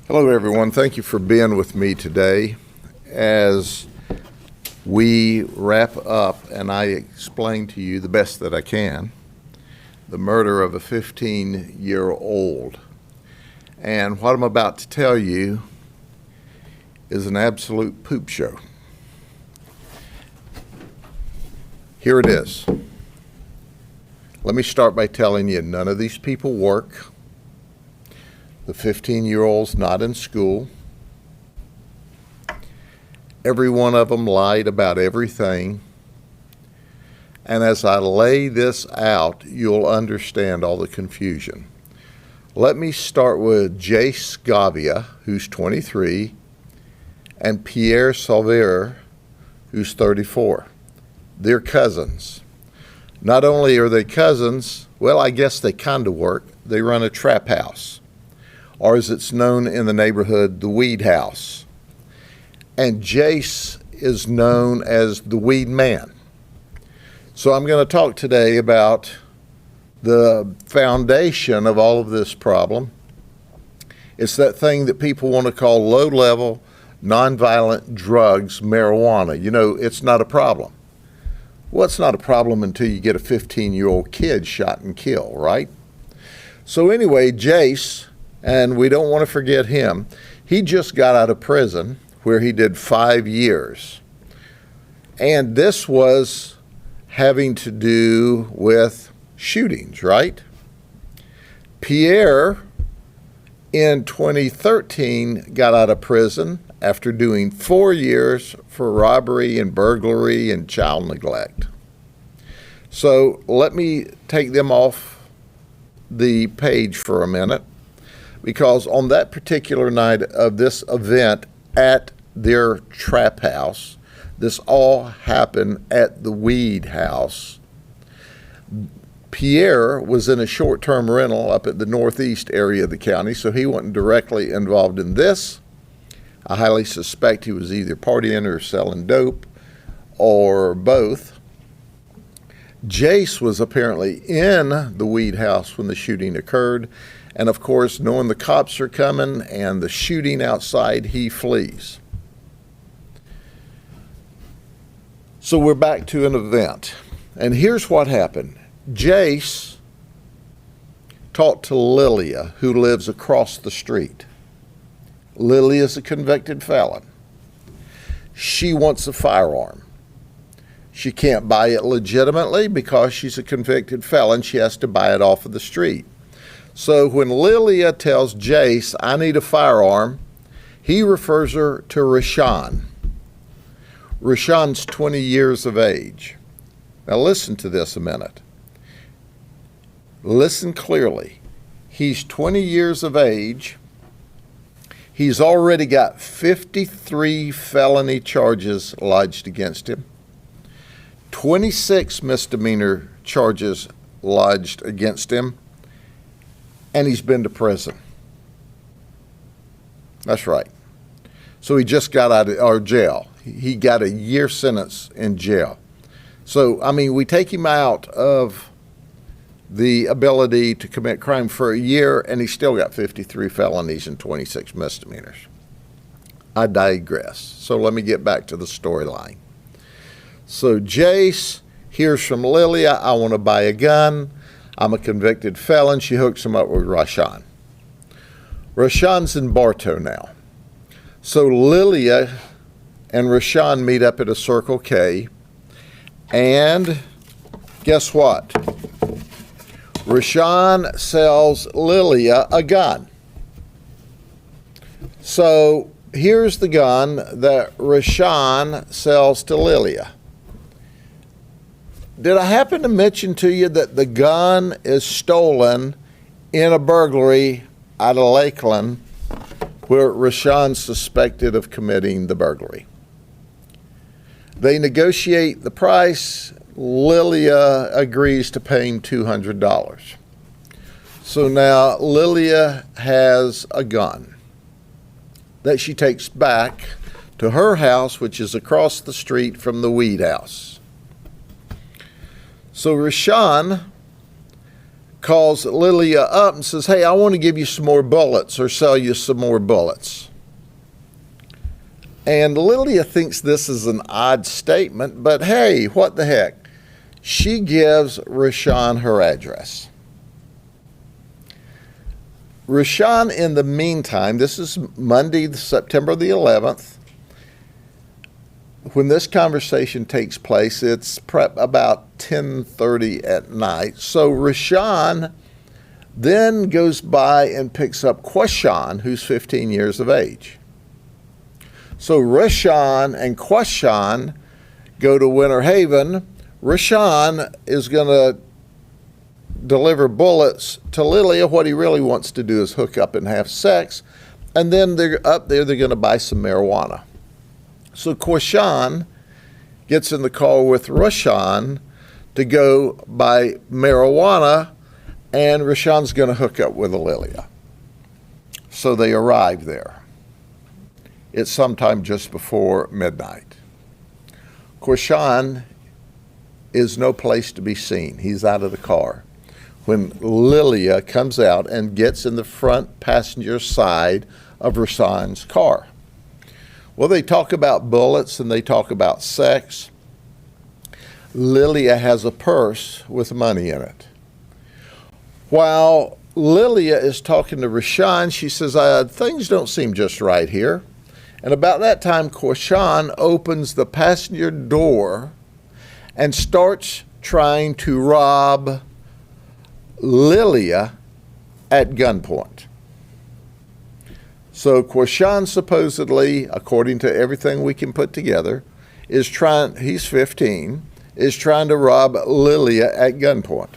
Hello, everyone. Thank you for being with me today as we wrap up and I explain to you the best that I can the murder of a 15-year-old. And what I'm about to tell you is an absolute poop show. Here it is. Let me start by telling you none of these people work. The 15-year-old's not in school. Every one of them lied about everything. And as I lay this out, you'll understand all the confusion. Let me start with Jace Gavia, who's 23, and Pierre Salvere, who's 34. They're cousins. Not only are they cousins, well, I guess they kind of work. They run a trap house, or as it's known in the neighborhood, the Weed House. And Jace is known as the Weed Man. So I'm going to talk today about the foundation of all of this problem. It's that thing that people want to call low-level, nonviolent drugs, marijuana. You know, it's not a problem. Well, it's not a problem until you get a 15-year-old kid shot and killed, right? So anyway, Jace, and we don't want to forget him, he just got out of prison where he did 5 years. And this was having to do with shootings, right? Pierre, in 2013, got out of prison after doing 4 years for robbery and burglary and child neglect. So let me take them off the page for a minute, because on that particular night of this event at their trap house, this all happened at the Weed House. Pierre was in a short-term rental up at the northeast area of the county, so he wasn't directly involved in this. I highly suspect he was either partying or selling dope or both. Jace was apparently in the Weed House when the shooting occurred, and of course, knowing the cops are coming and the shooting outside, he flees. So we're back to an event, and here's what happened. Jace talked to Lilia, who lives across the street. Lilia is a convicted felon. She wants a firearm. She can't buy it legitimately because she's a convicted felon. She has to buy it off of the street. So when Lilia tells Jace, I need a firearm, he refers her to Rashawn. Rashawn's 20 years of age. Now listen to this a minute. Listen clearly. He's 20 years of age. He's already got 53 felony charges lodged against him, 26 misdemeanor charges lodged against him, and he's been to prison. That's right. So he just got out of jail. He got a year sentence in jail. So, I mean, we take him out of the ability to commit crime for a year, and he's still got 53 felonies and 26 misdemeanors. I digress. So let me get back to the storyline. So Jace hears from Lilia, I want to buy a gun. I'm a convicted felon. She hooks him up with Rashawn. Rashawn's in Bartow now. So Lilia and Rashawn meet up at a Circle K, and guess what? Rashawn sells Lilia a gun. So here's the gun that Rashawn sells to Lilia. Did I happen to mention to you that the gun is stolen in a burglary out of Lakeland where Rashawn's suspected of committing the burglary? They negotiate the price. Lilia agrees to pay him $200. So now Lilia has a gun that she takes back to her house, which is across the street from the Weed House. So Rashawn calls Lilia up and says, hey, I want to give you some more bullets or sell you some more bullets. And Lilia thinks this is an odd statement, but hey, what the heck? She gives Rashawn her address. Rashawn, in the meantime, this is Monday, September the 11th. When this conversation takes place, it's about 10:30 at night. So Rashawn then goes by and picks up Quashan, who's 15 years of age. So Rashawn and Quashan go to Winter Haven. Rashawn is going to deliver bullets to Lilia. What he really wants to do is hook up and have sex. And then they're up there, they're going to buy some marijuana. So Quashan gets in the car with Rashawn to go buy marijuana, and Rashawn's going to hook up with Lilia. So they arrive there. It's sometime just before midnight. Quashan is no place to be seen. He's out of the car. When Lilia comes out and gets in the front passenger side of Rashawn's car. Well, they talk about bullets and they talk about sex. Lilia has a purse with money in it. While Lilia is talking to Rashawn, she says, things don't seem just right here. And about that time, Quashan opens the passenger door and starts trying to rob Lilia at gunpoint. So Quashan supposedly, according to everything we can put together, he's 15, is trying to rob Lilia at gunpoint.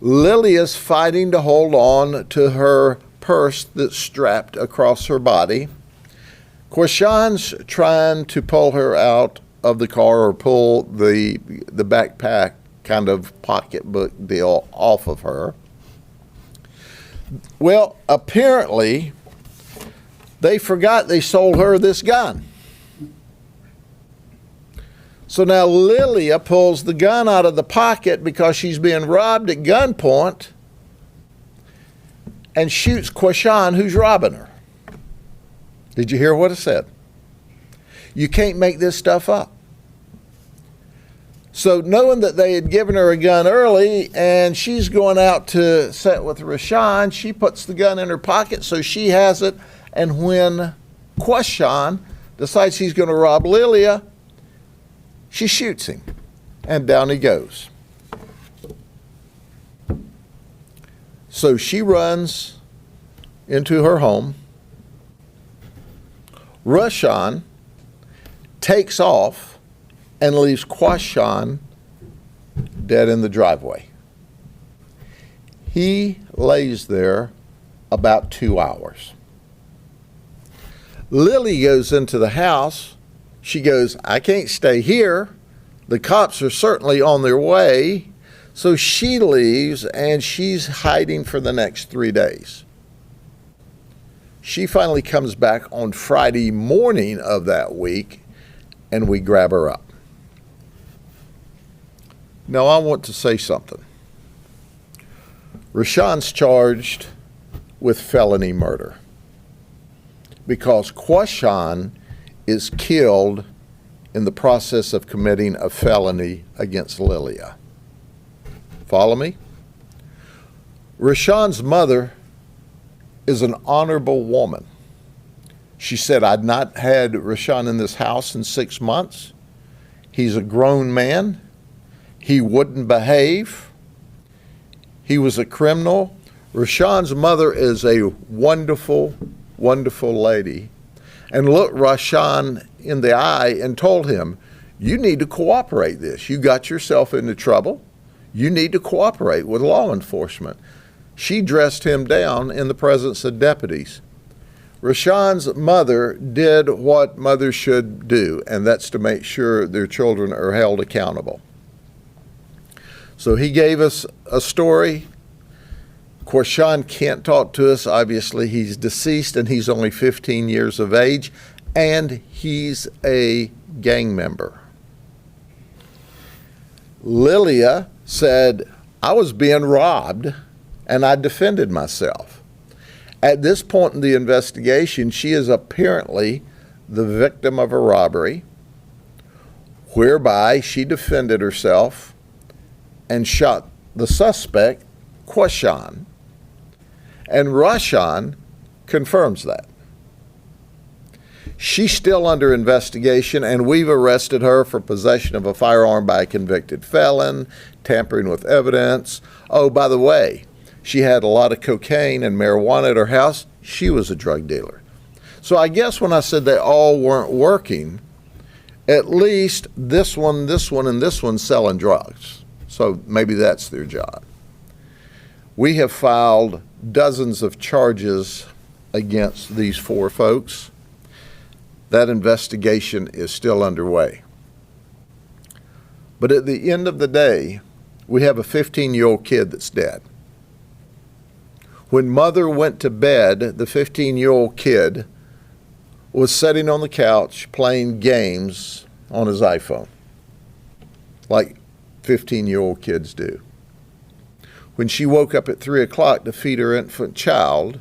Lilia's fighting to hold on to her purse that's strapped across her body. Quashan's trying to pull her out of the car or pull the backpack kind of pocketbook deal off of her. Well, apparently, they forgot they sold her this gun. So now Lilia pulls the gun out of the pocket because she's being robbed at gunpoint and shoots Quashan, who's robbing her. Did you hear what I said? You can't make this stuff up. So knowing that they had given her a gun early and she's going out to set with Rashawn, she puts the gun in her pocket so she has it. And when Quashan decides he's going to rob Lilia, she shoots him, and down he goes. So she runs into her home. Rashawn takes off and leaves Quashan dead in the driveway. He lays there about 2 hours. Lily goes into the house. She goes, I can't stay here. The cops are certainly on their way. So she leaves and she's hiding for the next 3 days. She finally comes back on Friday morning of that week and we grab her up. Now I want to say something. Rashawn's charged with felony murder because Quashan is killed in the process of committing a felony against Lilia. Follow me? Rashawn's mother is an honorable woman. She said, I'd not had Rashawn in this house in 6 months. He's a grown man. He wouldn't behave. He was a criminal. Rashawn's mother is a wonderful, wonderful lady, and looked Rashawn in the eye and told him, you need to cooperate this. You got yourself into trouble. You need to cooperate with law enforcement. She dressed him down in the presence of deputies. Rashawn's mother did what mothers should do, and that's to make sure their children are held accountable. So he gave us a story. Quashan can't talk to us. Obviously, he's deceased and he's only 15 years of age, and he's a gang member. Lilia said, I was being robbed and I defended myself. At this point in the investigation, she is apparently the victim of a robbery whereby she defended herself and shot the suspect, Quashan. And Rashan confirms that. She's still under investigation, and we've arrested her for possession of a firearm by a convicted felon, tampering with evidence. Oh, by the way, she had a lot of cocaine and marijuana at her house. She was a drug dealer. So I guess when I said they all weren't working, at least this one, and this one selling drugs. So maybe that's their job. We have filed dozens of charges against these 4 folks. That investigation is still underway. But at the end of the day, we have a 15-year-old kid that's dead. When mother went to bed, the 15-year-old kid was sitting on the couch playing games on his iPhone, like 15-year-old kids do. When she woke up at 3 o'clock to feed her infant child,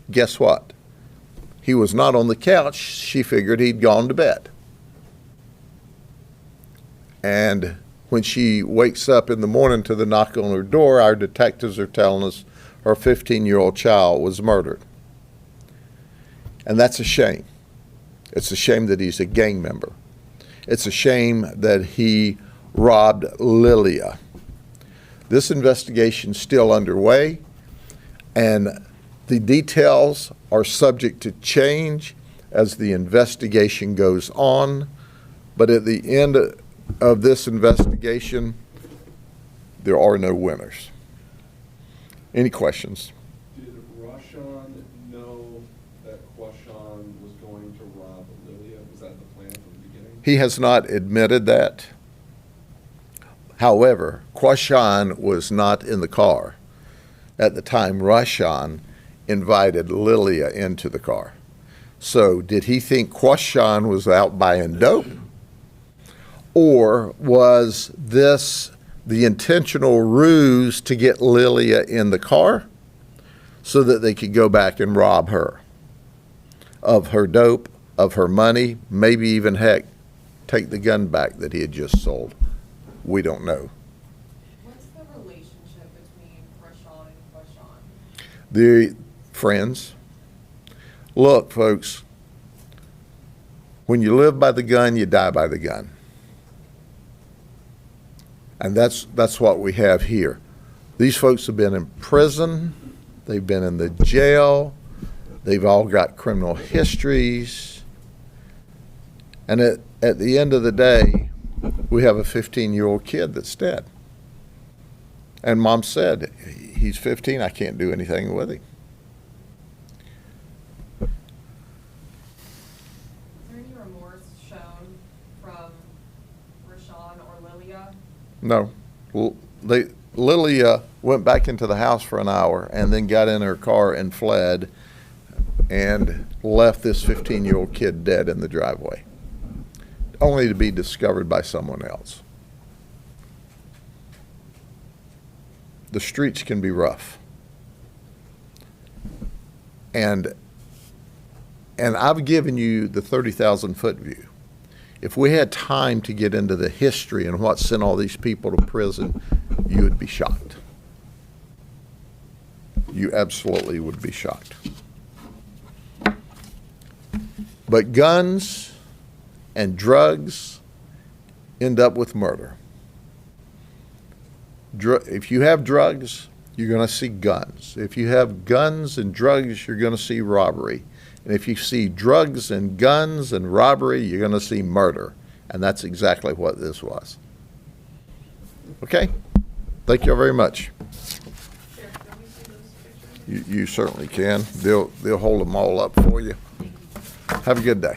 guess what? He was not on the couch. She figured he'd gone to bed. And when she wakes up in the morning to the knock on her door, our detectives are telling us her 15-year-old child was murdered. And that's a shame. It's a shame that he's a gang member. It's a shame that he robbed Lilia. This investigation is still underway, and the details are subject to change as the investigation goes on. But at the end of this investigation, there are no winners. Any questions? Did Rashan know that Quashan was going to rob Lilia? Was that the plan from the beginning? He has not admitted that. However, Quashan was not in the car at the time Rashan invited Lilia into the car. So did he think Quashan was out buying dope? Or was this the intentional ruse to get Lilia in the car so that they could go back and rob her of her dope, of her money, maybe even, heck, take the gun back that he had just sold? We don't know. What's the relationship between Rashan and Quashan? They're friends. Look, folks, when you live by the gun, you die by the gun. And that's what we have here. These folks have been in prison. They've been in the jail. They've all got criminal histories. And at the end of the day, we have a 15-year-old kid that's dead. And Mom said, he's 15, I can't do anything with him. Is there any remorse shown from Rashan or Lilia? No. Lilia went back into the house for an hour and then got in her car and fled and left this 15-year-old kid dead in the driveway, only to be discovered by someone else. The streets can be rough. And I've given you the 30,000-foot view. If we had time to get into the history and what sent all these people to prison, you would be shocked. You absolutely would be shocked. But guns and drugs end up with murder. If you have drugs, you're going to see guns. If you have guns and drugs, you're going to see robbery. And if you see drugs and guns and robbery, you're going to see murder. And that's exactly what this was. Okay? Thank you very much. You certainly can. They'll hold them all up for you. Have a good day.